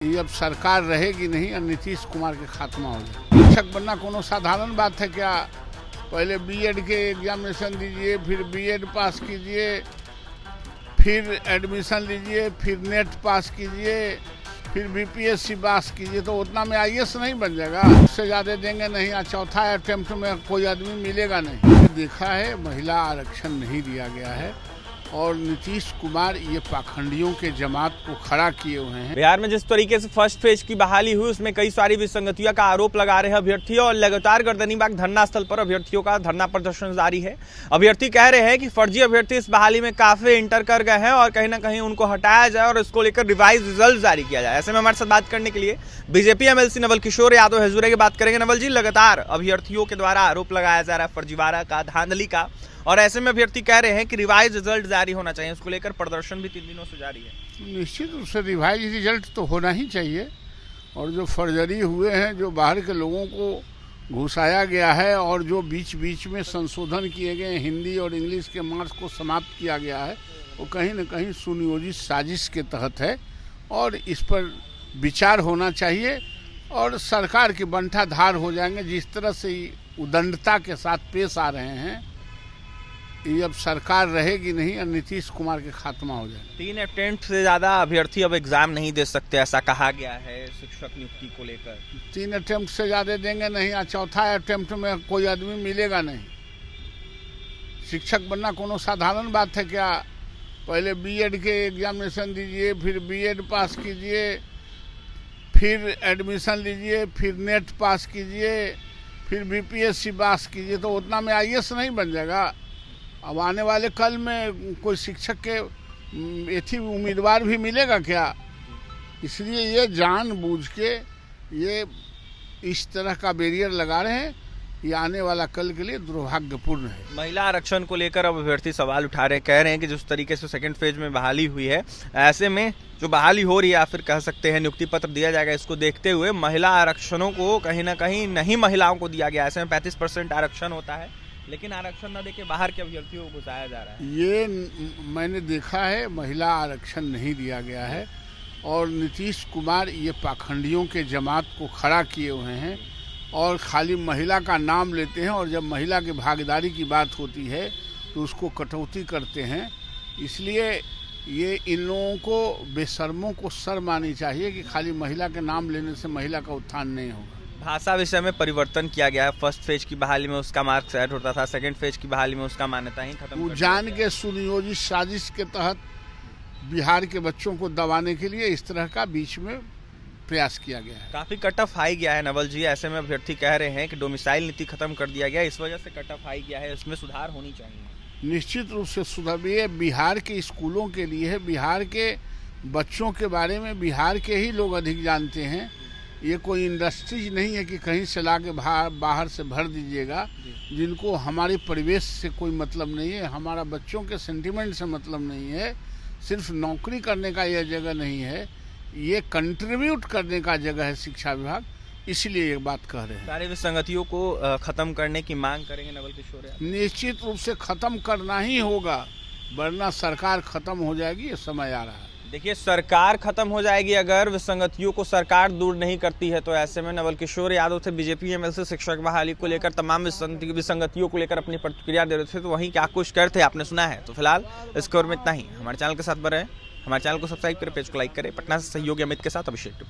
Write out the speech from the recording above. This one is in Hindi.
ये अब सरकार रहेगी नहीं और नीतीश कुमार के खात्मा हो जाए। शिक्षक बनना कोनो साधारण बात है क्या? पहले बीएड के एग्जामिनेशन दीजिए, फिर बीएड पास कीजिए, फिर एडमिशन लीजिए, फिर नेट पास कीजिए, फिर बीपीएससी पास कीजिए, तो उतना में आईएएस नहीं बन जाएगा। उससे ज़्यादा देंगे नहीं, चौथा अटेम्प्ट में कोई आदमी मिलेगा नहीं। देखा है महिला आरक्षण नहीं दिया गया है और नीतीश कुमार ये पाखंडियों के जमात को खड़ा किए हुए हैं। बिहार में जिस तरीके से फर्स्ट फेज की बहाली हुई उसमें कई सारी विसंगतियों का आरोप लगा रहे हैं अभ्यर्थी और लगातार गर्दनीबाग धरना स्थल पर अभ्यर्थियों का धरना प्रदर्शन जारी है। अभ्यर्थी कह रहे हैं कि फर्जी अभ्यर्थी इस बहाली में काफी इंटर कर गए हैं और कहीं ना कहीं उनको हटाया जाए और इसको लेकर रिवाइज रिजल्ट जारी किया जाए। ऐसे में हमारे साथ बात करने के लिए बीजेपी एमएलसी नवल किशोर यादव हजूरे की बात करेंगे। नवल जी, लगातार अभ्यर्थियों के द्वारा आरोप लगाया जा रहा है फर्जीवाड़ा का, धांधली का, और ऐसे में अभ्यर्थी कह रहे हैं कि रिवाइज रिजल्ट जारी होना चाहिए। उसको लेकर प्रदर्शन भी 3 दिनों से जारी है। निश्चित रूप से रिवाइज रिजल्ट तो होना ही चाहिए और जो फर्जरी हुए हैं, जो बाहर के लोगों को घुसाया गया है और जो बीच बीच में संशोधन किए गए हिंदी और इंग्लिश के मार्क्स को समाप्त किया गया है, वो कहीं न कहीं सुनियोजित साजिश के तहत है और इस पर विचार होना चाहिए और सरकार के बंटाधार हो जाएंगे। जिस तरह से उदंडता के साथ पेश आ रहे हैं, ये अब सरकार रहेगी नहीं और नीतीश कुमार के खात्मा हो जाए। 3 अटेम्प्ट से ज्यादा अभ्यर्थी अब एग्जाम नहीं दे सकते, ऐसा कहा गया है शिक्षक नियुक्ति को लेकर। 3 अटेम्प्ट से ज्यादा देंगे नहीं, चौथा अटेम्प्ट में कोई आदमी मिलेगा नहीं। शिक्षक बनना कोनो साधारण बात है क्या? पहले बीएड के एग्जामिनेशन दीजिए, फिर बीएड पास कीजिए, फिर एडमिशन लीजिए, फिर नेट पास कीजिए, फिर बीपीएससी पास कीजिए, तो उतना में आईएएस नहीं बन जाएगा। अब आने वाले कल में कोई शिक्षक के ऐसी उम्मीदवार भी मिलेगा क्या? इसलिए ये जानबूझ के ये इस तरह का बैरियर लगा रहे हैं। ये आने वाला कल के लिए दुर्भाग्यपूर्ण है। महिला आरक्षण को लेकर अब अभ्यर्थी सवाल उठा रहे हैं, कह रहे हैं कि जिस तरीके से सेकंड फेज में बहाली हुई है, ऐसे में जो बहाली हो रही है या फिर कह सकते हैं नियुक्ति पत्र दिया जाएगा, इसको देखते हुए महिला आरक्षणों को कहीं ना कहीं नहीं महिलाओं को दिया गया। ऐसे में 35% आरक्षण होता है, लेकिन आरक्षण न देके बाहर के अभ्यर्थियों को घुसाया जा रहा है। ये मैंने देखा है, महिला आरक्षण नहीं दिया गया है और नीतीश कुमार ये पाखंडियों के जमात को खड़ा किए हुए हैं और खाली महिला का नाम लेते हैं और जब महिला की भागीदारी की बात होती है तो उसको कटौती करते हैं। इसलिए ये इन लोगों को, बेशर्मों को शर्म आनी चाहिए कि खाली महिला के नाम लेने से महिला का उत्थान नहीं होगा। भाषा विषय में परिवर्तन किया गया है। फर्स्ट फेज की बहाली में उसका मार्क्स ऐड होता था, सेकंड फेज की बहाली में उसका मान्यता ही खत्म कर जान के सुनियोजित साजिश के तहत बिहार के बच्चों को दबाने के लिए इस तरह का बीच में प्रयास किया गया है। काफी कट ऑफ हाई गया है नवल जी। ऐसे में अभ्यर्थी कह रहे हैं कि डोमिसाइल नीति खत्म कर दिया गया, इस वजह से कट ऑफ हाई गया है, इसमें सुधार होनी चाहिए। निश्चित रूप से सुधार। ये बिहार के स्कूलों के लिए है, बिहार के बच्चों के बारे में बिहार के ही लोग अधिक जानते हैं। ये कोई इंडस्ट्रीज नहीं है कि कहीं से ला के बाहर से भर दीजिएगा, जिनको हमारे परिवेश से कोई मतलब नहीं है, हमारा बच्चों के सेंटिमेंट से मतलब नहीं है। सिर्फ नौकरी करने का यह जगह नहीं है, ये कंट्रीब्यूट करने का जगह है शिक्षा विभाग। इसलिए ये बात कह रहे हैं। सारे विसंगतियों को खत्म करने की मांग करेंगे नवल किशोर? निश्चित रूप से खत्म करना ही होगा, वरना सरकार खत्म हो जाएगी। ये समय आ रहा है। देखिए, सरकार खत्म हो जाएगी अगर विसंगतियों को सरकार दूर नहीं करती है। तो ऐसे में नवल किशोर यादव थे बीजेपी एमएलसी शिक्षक बहाली को लेकर तमाम विसंगतियों को लेकर अपनी प्रतिक्रिया दे रहे थे, तो वहीं क्या कुछ कर थे आपने सुना है। तो फिलहाल इस खबर में इतना ही। हमारे चैनल के साथ बने रहें, हमारे चैनल को सब्सक्राइब करें, पेज को लाइक करें। पटना से सहयोगी अमित के साथ अभिषेक।